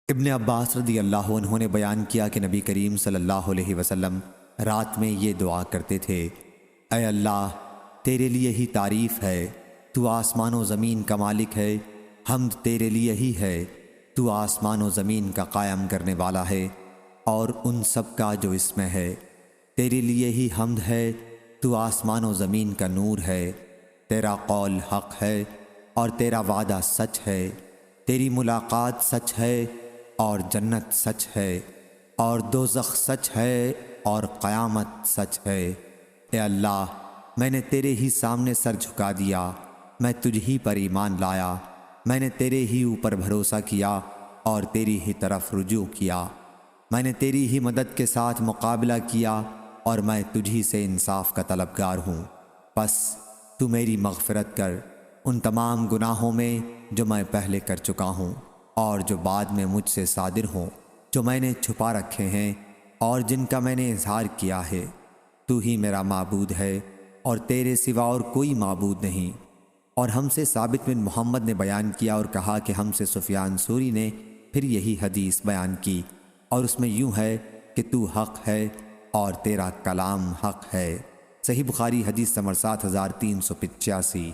ابن عباس رضی اللہ عنہ نے بیان کیا کہ نبی کریم صلی اللہ علیہ وسلم رات میں یہ دعا کرتے تھے: اے اللہ، تیرے لیے ہی تعریف ہے، تو آسمان و زمین کا مالک ہے، حمد تیرے لیے ہی ہے، تو آسمان و زمین کا قائم کرنے والا ہے اور ان سب کا جو اس میں ہے، تیرے لیے ہی حمد ہے، تو آسمان و زمین کا نور ہے، تیرا قول حق ہے اور تیرا وعدہ سچ ہے، تیری ملاقات سچ ہے اور جنت سچ ہے اور دوزخ سچ ہے اور قیامت سچ ہے۔ اے اللہ، میں نے تیرے ہی سامنے سر جھکا دیا، میں تجھ ہی پر ایمان لایا، میں نے تیرے ہی اوپر بھروسہ کیا اور تیری ہی طرف رجوع کیا، میں نے تیری ہی مدد کے ساتھ مقابلہ کیا اور میں تجھی سے انصاف کا طلبگار ہوں۔ پس تو میری مغفرت کر ان تمام گناہوں میں جو میں پہلے کر چکا ہوں اور جو بعد میں مجھ سے صادر ہوں، جو میں نے چھپا رکھے ہیں اور جن کا میں نے اظہار کیا ہے۔ تو ہی میرا معبود ہے اور تیرے سوا اور کوئی معبود نہیں۔ اور ہم سے ثابت بن محمد نے بیان کیا اور کہا کہ ہم سے سفیان ثوری نے پھر یہی حدیث بیان کی، اور اس میں یوں ہے کہ تو حق ہے اور تیرا کلام حق ہے۔ صحیح بخاری حدیث نمبر 7385۔